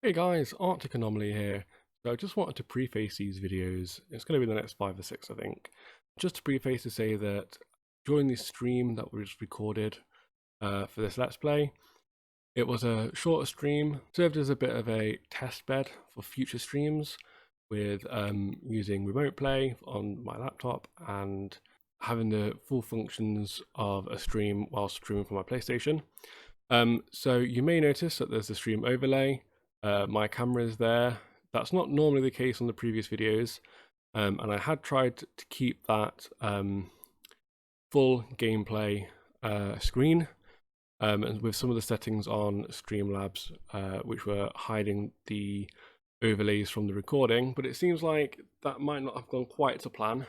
Hey guys, Arctic Anomaly here. So I just wanted to preface these videos. It's going to be the next 5 or 6, I think. Just to preface to say that during this stream that we just recorded for this Let's Play, it was a shorter stream, served as a bit of a test bed for future streams with using remote play on my laptop and having the full functions of a stream while streaming from my PlayStation. So you may notice that there's a stream overlay. My camera is there. That's not normally the case on the previous videos, and I had tried to keep that full gameplay screen, and with some of the settings on Streamlabs, which were hiding the overlays from the recording, but it seems like that might not have gone quite to plan.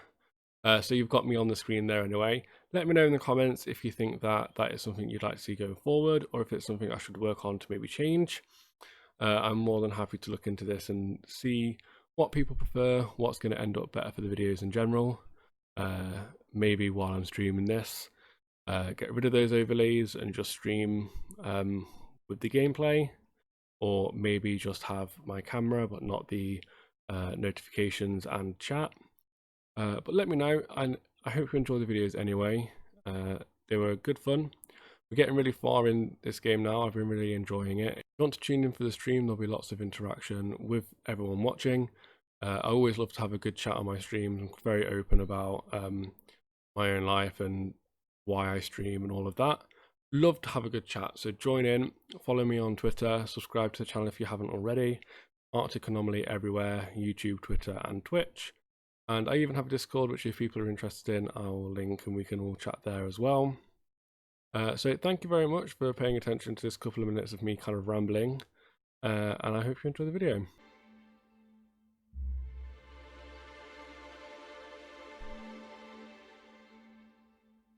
So you've got me on the screen there anyway. Let me know in the comments if you think that that is something you'd like to see going forward, or if it's something I should work on to maybe change. I'm more than happy to look into this and see what people prefer, what's going to end up better for the videos in general. Maybe while I'm streaming this, get rid of those overlays and just stream with the gameplay, or maybe just have my camera but not the notifications and chat. But let me know, and I hope you enjoy the videos anyway. They were good fun. We're getting really far in this game now. I've been really enjoying it. If you want to tune in for the stream, there'll be lots of interaction with everyone watching. I always love to have a good chat on my streams. I'm very open about my own life and why I stream and all of that. Love to have a good chat, so join in, follow me on Twitter, subscribe to the channel if you haven't already. Arctic Anomaly everywhere, YouTube, Twitter and Twitch. And I even have a Discord, which if people are interested in, I'll link and we can all chat there as well. So thank you very much for paying attention to this couple of minutes of me kind of rambling. And I hope you enjoy the video.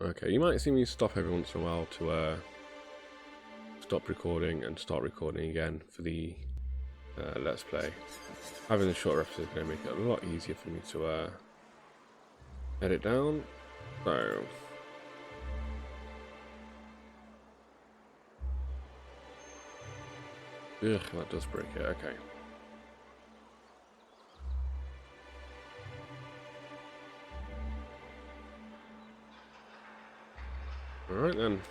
Okay, you might see me stop every once in a while to stop recording and start recording again for the Let's Play. Having the shorter episode is going to make it a lot easier for me to edit down. So ugh, that does break it, okay. Alright then.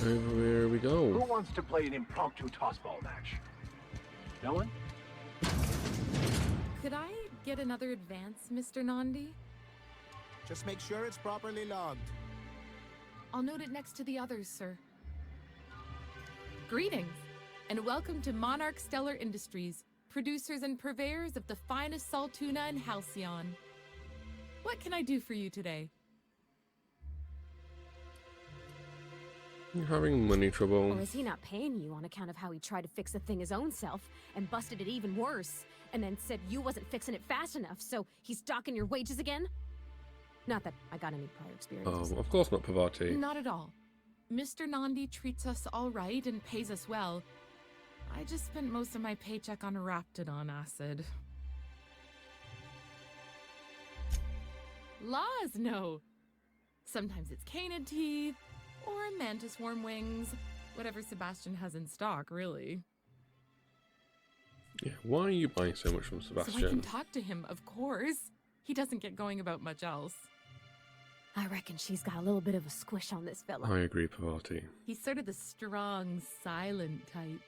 Over here we go. Who wants to play an impromptu tossball match? No one? Could I get another advance, Mr. Nandi? Just make sure it's properly logged. I'll note it next to the others, sir. Greetings, and welcome to Monarch Stellar Industries, producers and purveyors of the finest salt tuna in Halcyon. What can I do for you today? You're having money trouble. Or is he not paying you on account of how he tried to fix the thing his own self and busted it even worse, and then said you wasn't fixing it fast enough, so he's docking your wages again? Not that I got any prior experiences. Oh, of course not, Pavati. Not at all. Mr. Nandi treats us all right and pays us well. I just spent most of my paycheck on Raptidon acid. Laws, no. Sometimes it's canid teeth, or mantis worm wings. Whatever Sebastian has in stock, really. Yeah, why are you buying so much from Sebastian? So I can talk to him, of course. He doesn't get going about much else. I reckon she's got a little bit of a squish on this fella. I agree, Pavati. He's sort of the strong, silent type.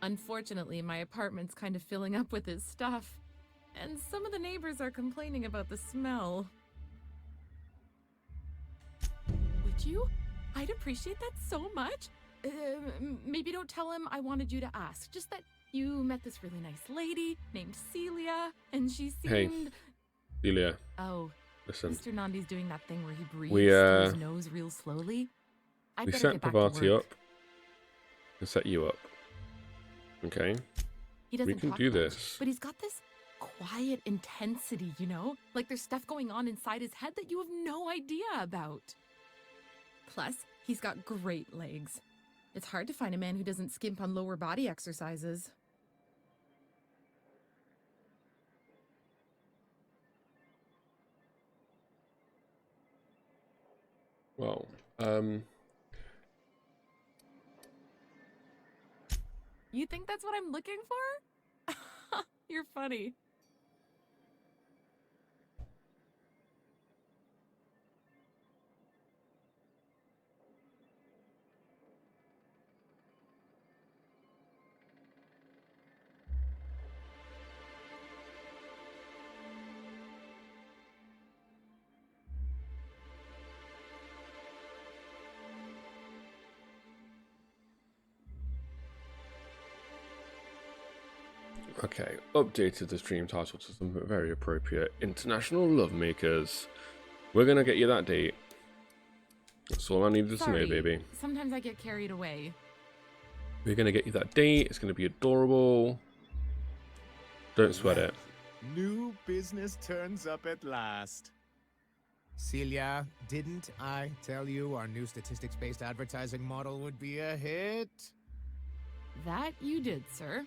Unfortunately, my apartment's kind of filling up with his stuff, and some of the neighbors are complaining about the smell. Would you? I'd appreciate that so much. Maybe don't tell him I wanted you to ask. Just that you met this really nice lady named Celia, and she seemed... Hey, Celia. Oh, Listen. Mr. Nandi's doing that thing where he breathes We, through his nose real slowly. I'd We better set get back to Pavati work. up and set you up. Okay? He doesn't We can talk do much, this. but he's got this quiet intensity, you know? Like there's stuff going on inside his head that you have no idea about. Plus, he's got great legs. It's hard to find a man who doesn't skimp on lower body exercises. Well, You think that's what I'm looking for? You're funny. Okay, updated the stream title to some very appropriate. International Lovemakers. We're gonna get you that date. That's all I needed to know, baby. Sometimes I get carried away. We're gonna get you that date. It's gonna be adorable. Don't sweat it. New business turns up at last. Celia, didn't I tell you our new statistics-based advertising model would be a hit? That you did, sir.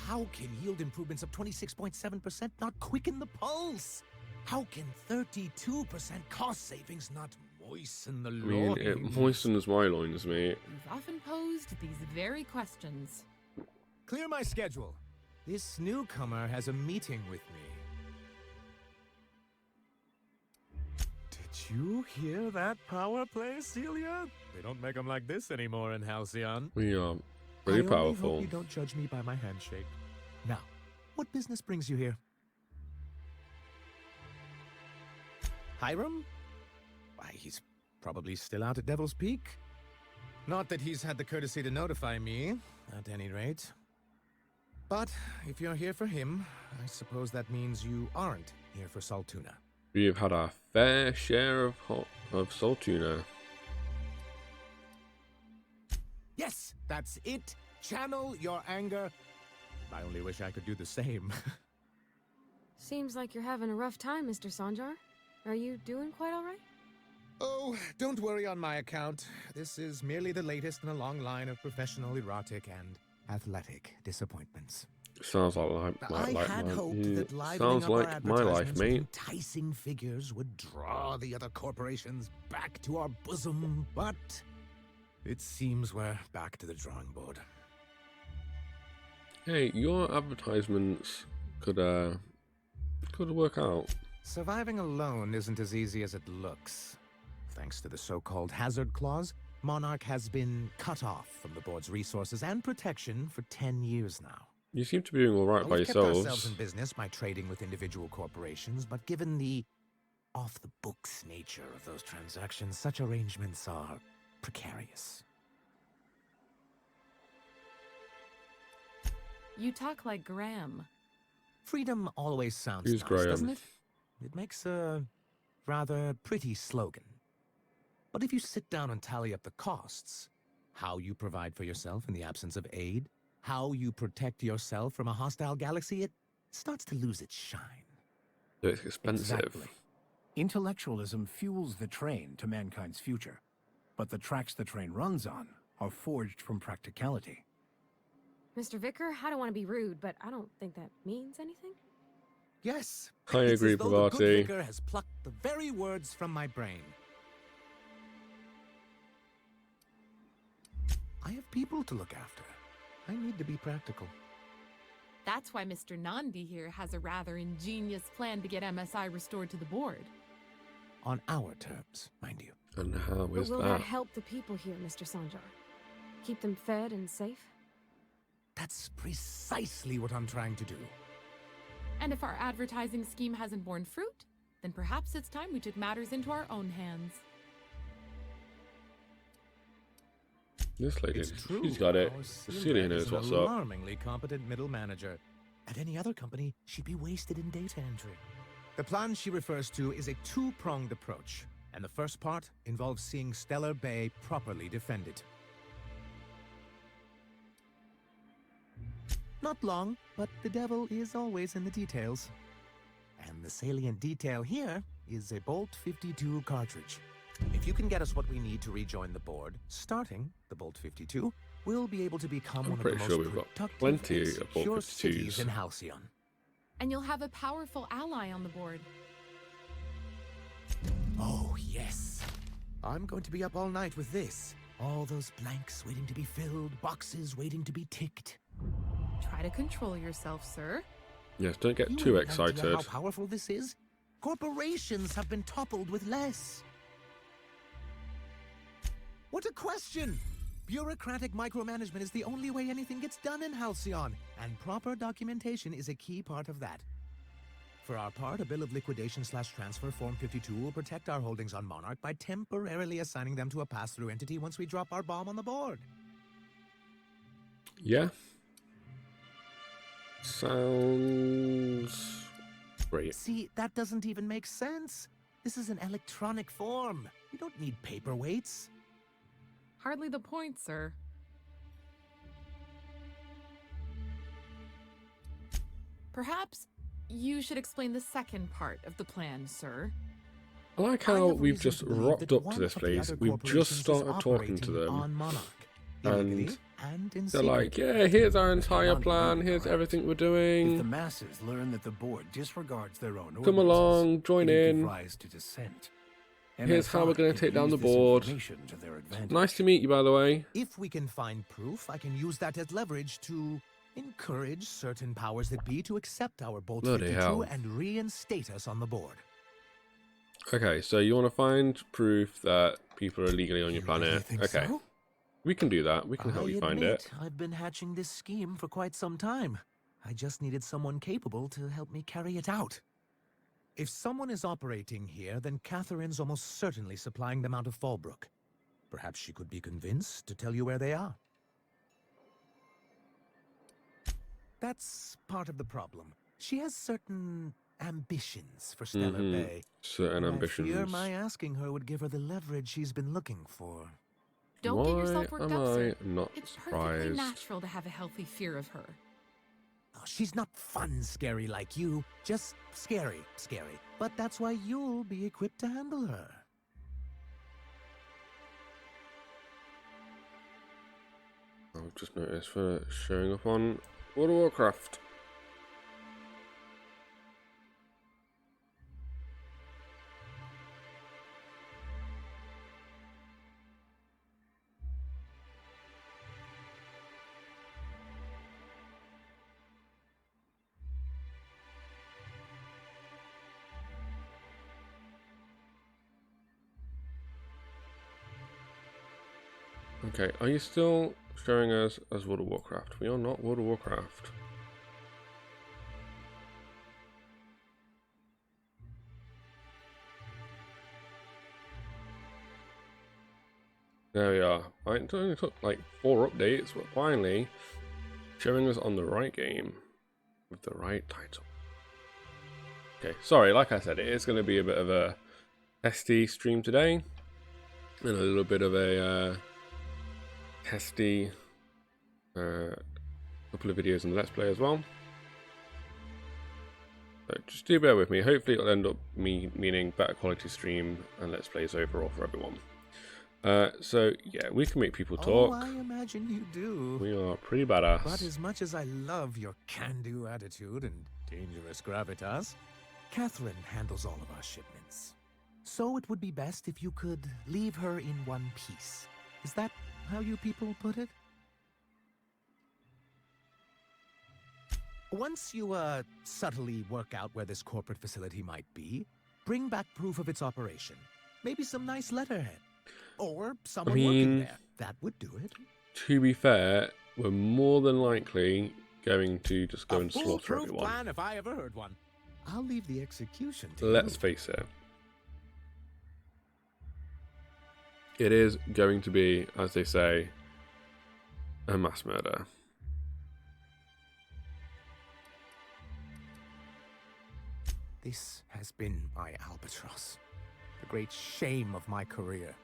How can yield improvements of 26.7% not quicken the pulse? How can 32% cost savings not moisten the I mean, loins? it moistens my loins, mate. You've often posed these very questions. Clear my schedule. This newcomer has a meeting with me. Did you hear that power play, Celia? They don't make them like this anymore in Halcyon. We are very I only powerful. hope you don't judge me by my handshake. Now, what business brings you here? Hiram? Why, he's probably still out at Devil's Peak. Not that he's had the courtesy to notify me, at any rate. But if you're here for him, I suppose that means you aren't here for Saltuna. We've had our fair share of Saltuna. Yes, that's it. Channel your anger. I only wish I could do the same. Seems like you're having a rough time, Mr. Sanjar. Are you doing quite all right? Oh, don't worry on my account. This is merely the latest in a long line of professional, erotic, and athletic disappointments. Sounds like I had hoped that livening sounds up our like my life, advertisements with mate. enticing figures would draw the other corporations back to our bosom, but it seems we're back to the drawing board. Hey, your advertisements could work out. Surviving alone isn't as easy as it looks. Thanks to the so-called hazard clause, Monarch has been cut off from the board's resources and protection for 10 years now. You seem to be doing all right by We've kept ourselves in yourselves. business by trading with individual corporations, but given the off-the-books nature of those transactions, such arrangements are precarious. You talk like Graham. Freedom always sounds Who's nice, Graham? doesn't it? It makes a rather pretty slogan. But if you sit down and tally up the costs, how you provide for yourself in the absence of aid, how you protect yourself from a hostile galaxy, it starts to lose its shine. It's expensive. Exactly. Intellectualism fuels the train to mankind's future, but the tracks the train runs on are forged from practicality. Mr. Vicar, I don't want to be rude, but I don't think that means anything. Yes, I it's agree, as though the good Bavati. vicar has plucked the very words from my brain. I have people to look after. I need to be practical. That's why Mr. Nandi here has a rather ingenious plan to get MSI restored to the board. On our terms, mind you. And how But is will that? that help the people here, Mr. Sanjar? Keep them fed and safe? That's precisely what I'm trying to do. And if our advertising scheme hasn't borne fruit, then perhaps it's time we took matters into our own hands. This lady, It's true. she's got it. Our Celia Celia knows is an what's up. alarmingly competent middle manager. At any other company, she'd be wasted in data entry. The plan she refers to is a two-pronged approach, and the first part involves seeing Stellar Bay properly defended. Not long, but the devil is always in the details. And the salient detail here is a Bolt 52 cartridge. If you can get us what we need to rejoin the board, starting the Bolt 52, we'll be able to become I'm one of pretty the sure most we've got productive plenty and of Bolt secure 52s. cities in Halcyon. And you'll have a powerful ally on the board. Oh, yes. I'm going to be up all night with this. All those blanks waiting to be filled, boxes waiting to be ticked. Try to control yourself, sir. Yes, don't get You too have an idea excited. how powerful this is? Corporations have been toppled with less. What a question! Bureaucratic micromanagement is the only way anything gets done in Halcyon, and proper documentation is a key part of that. For our part, a bill of liquidation/transfer Form 52 will protect our holdings on Monarch by temporarily assigning them to a pass-through entity once we drop our bomb on the board. Yeah. Sounds great. See, that doesn't even make sense. This is an electronic form. You don't need paperweights. Hardly the point, sir. Perhaps you should explain the second part of the plan, sir. I like I how have we've reason just to believe rocked that up one to this of the place. other We've just corporations is started talking to operating them. on Monarch, And illegally and in they're secret. like, yeah, here's our entire You're plan. Here's correct. everything we're If the doing. masses learn that the board disregards their own Come ordinances, along, join it'll in. give rise to dissent. Here's how we're MSI going to could take down the use this board. information to their advantage. Nice to meet you, by the way. If we can find proof, I can use that as leverage to encourage certain powers that be to accept our Bolt Bloody 52 hell. and reinstate us on the board. Okay, so you want to find proof that people are illegally on your You really planet. think Okay, so? we can do that. We can help you find it. I've been hatching this scheme for quite some time. I just needed someone capable to help me carry it out. If someone is operating here, then Catherine's almost certainly supplying them out of Fallbrook. Perhaps she could be convinced to tell you where they are. That's part of the problem. She has certain ambitions for Stellar Bay. Certain and I fear ambitions. my asking her would give her the leverage she's been looking for. Don't get yourself Why worked am up, sir. I not It's perfectly surprised? natural to have a healthy fear of her. Oh, she's not fun scary like you, just scary. But that's why you'll be equipped to handle her. I've just noticed for showing up on World of Warcraft. Okay, are you still showing us as World of Warcraft? We are not World of Warcraft. There we are. It only took like 4 updates, but finally showing us on the right game with the right title. Okay, sorry, like I said, it is going to be a bit of a testy stream today, and a little bit of a testy couple of videos in the Let's Play as well. So just do bear with me. Hopefully it'll end up meaning better quality stream and Let's Plays overall for everyone. So yeah, we can make people talk. Oh, I imagine you do. We are pretty badass. But as much as I love your can-do attitude and dangerous gravitas, Catherine handles all of our shipments. So it would be best if you could leave her in one piece. Is that how you people put it? Once you, subtly work out where this corporate facility might be, bring back proof of its operation. Maybe some nice letterhead. Or someone working there. That would do it. To be fair, we're more than likely going to just go and slaughter foolproof everyone. plan if I ever heard one. I'll leave the execution to Let's you. face it. It is going to be, as they say, a mass murder. This has been my albatross. The great shame of my career.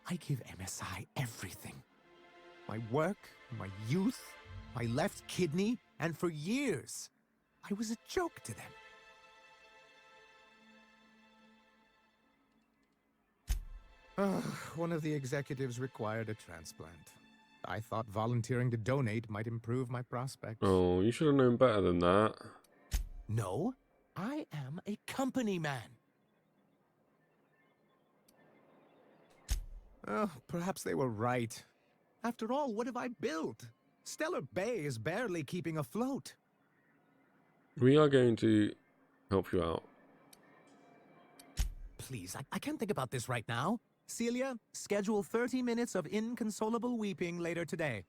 I give MSI everything. My work, my youth, my left kidney, and for years, I was a joke to them. One of the executives required a transplant. I thought volunteering to donate might improve my prospects. Oh, you should have known better than that. No, I am a company man. Oh, perhaps they were right. After all, what have I built? Stellar Bay is barely keeping afloat. We are going to help you out. Please, I can't think about this right now. Celia, schedule 30 minutes of inconsolable weeping later today.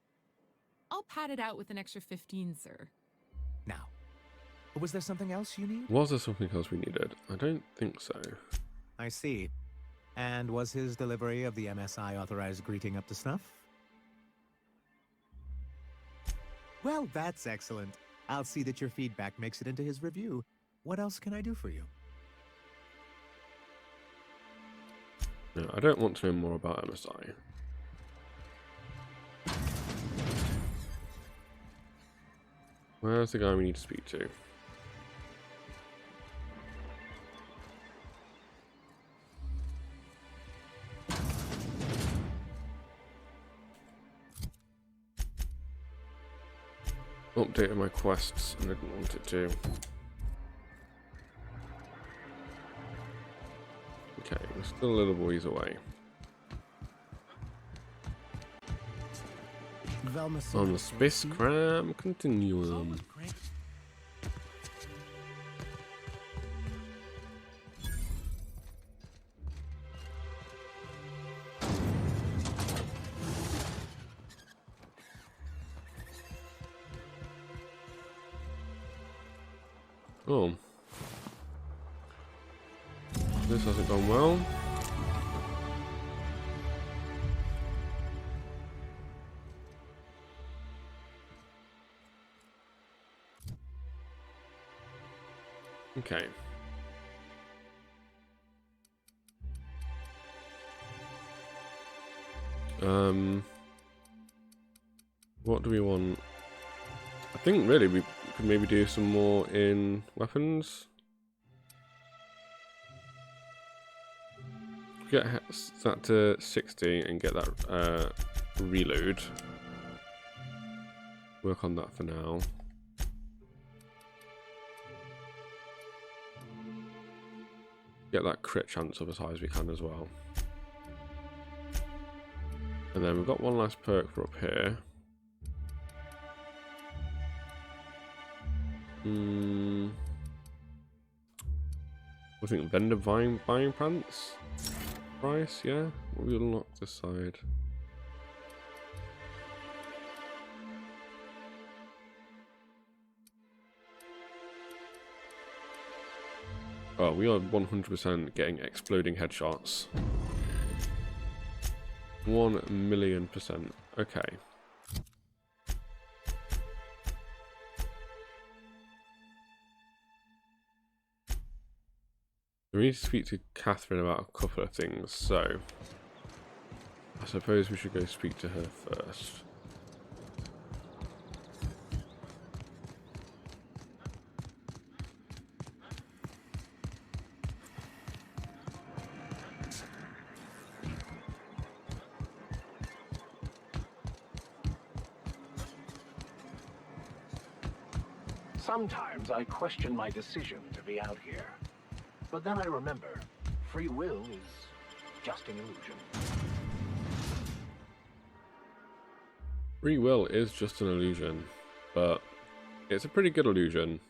I'll pad it out with an extra 15, sir. Now, was there something else you need? Was there something else we needed? I don't think so. I see. And was his delivery of the MSI authorized greeting up to snuff? Well, that's excellent. I'll see that your feedback makes it into his review. What else can I do for you? No, I don't want to know more about MSI. Where's the guy we need to speak to? Updated my quests and I didn't want it to. Okay, we're still a little ways away. On the spacecraft continuum. Oh. This hasn't gone well. Okay. What do we want? I think really we could maybe do some more in weapons. Get that to 60 and get that reload. Work on that for now. Get that crit chance up as high as we can as well. And then we've got one last perk for up here. I think vendor buying pants price, yeah. We'll unlock this side. Oh, we are 100% getting exploding headshots. 1,000,000%. Okay. We need to speak to Catherine about a couple of things, so I suppose we should go speak to her first. Sometimes I question my decision to be out here. But then I remember, free will is just an illusion. Free will is just an illusion, but it's a pretty good illusion.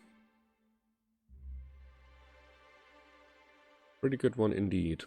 Pretty good one indeed.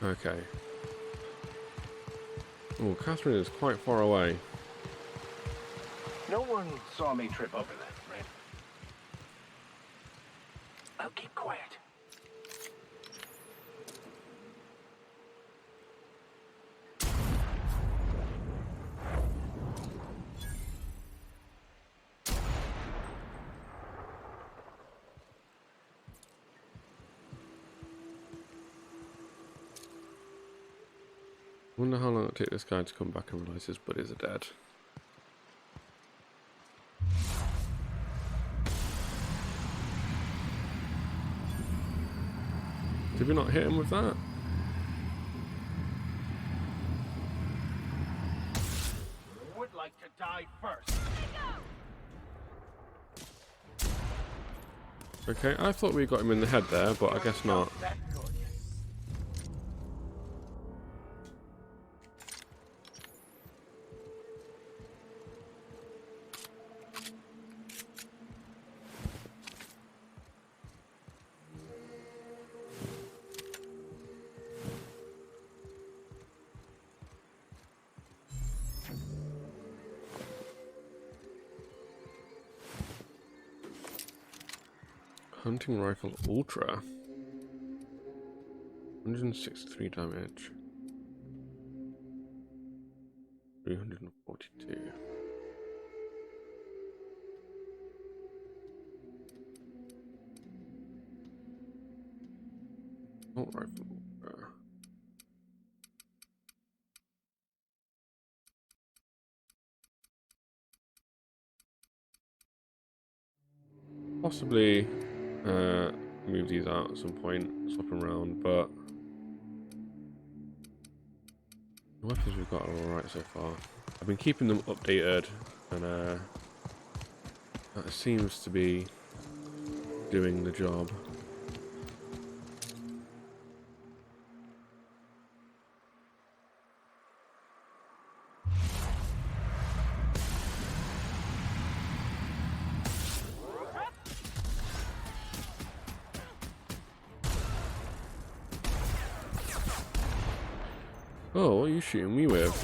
Okay. Oh, Catherine is quite far away. No one saw me trip over that, right? I'll keep quiet. Wonder how long it'll take this guy to come back and realise his buddies are dead. Did we not hit him with that? Would like to die first. Okay, I thought we got him in the head there, but I guess not. That good. Hunting rifle ultra. 163 damage. 342. Assault rifle ultra. Possibly move these out at some point, swap them around, but the weapons we've got are alright so far. I've been keeping them updated, and that seems to be doing the job. Oh, what are you shooting me with?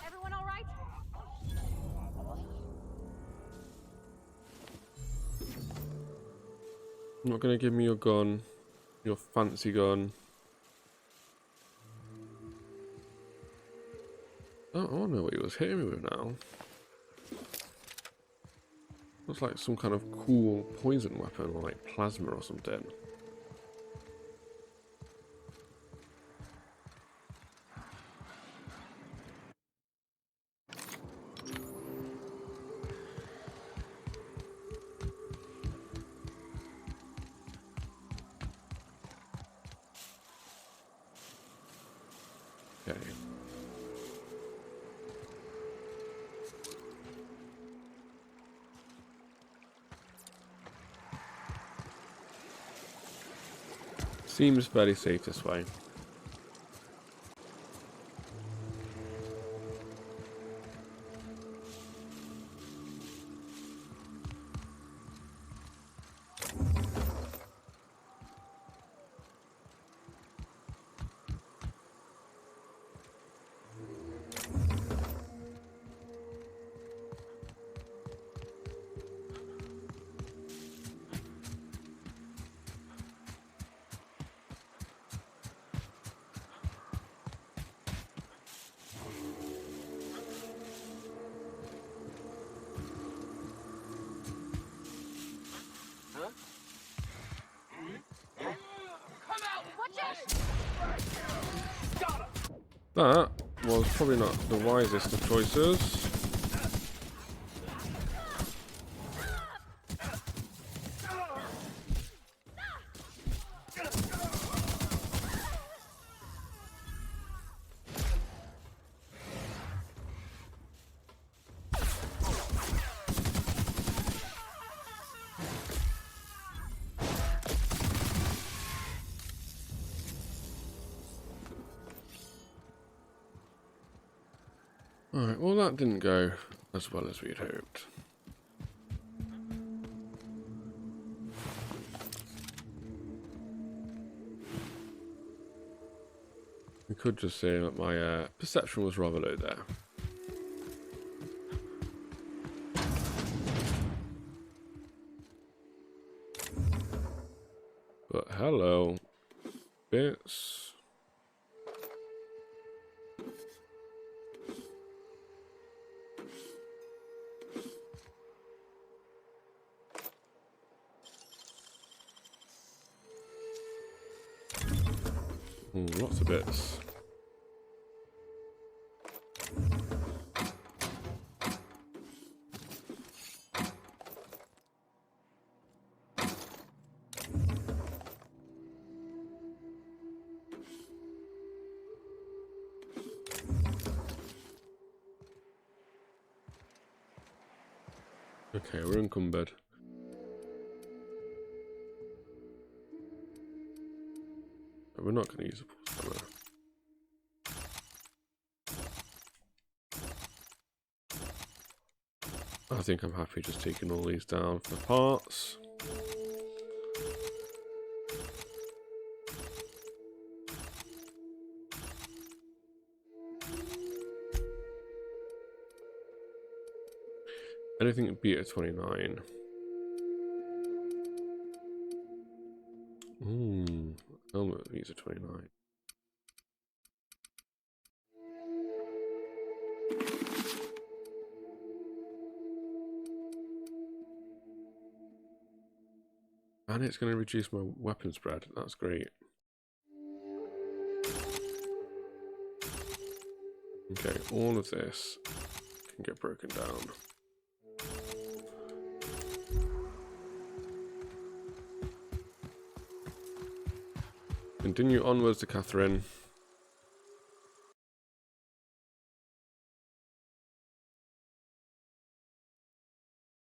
Everyone all right? You're not gonna give me your gun, your fancy gun. Oh, I don't know what he was hitting me with now. Looks like some kind of cool poison weapon, or like plasma or something. Okay. Seems fairly safe this way. That was probably not the wisest of choices. Alright, well that didn't go as well as we'd hoped. We could just say that my perception was rather low there. But hello, bits. Ooh, lots of bits. Okay, we're encumbered. But we're not going to use a pulse hammer. I think I'm happy just taking all these down for parts. Anything beta 29. Ooh, helmet visa 29. And it's going to reduce my weapon spread. That's great. Okay, all of this can get broken down. Continue onwards to Catherine.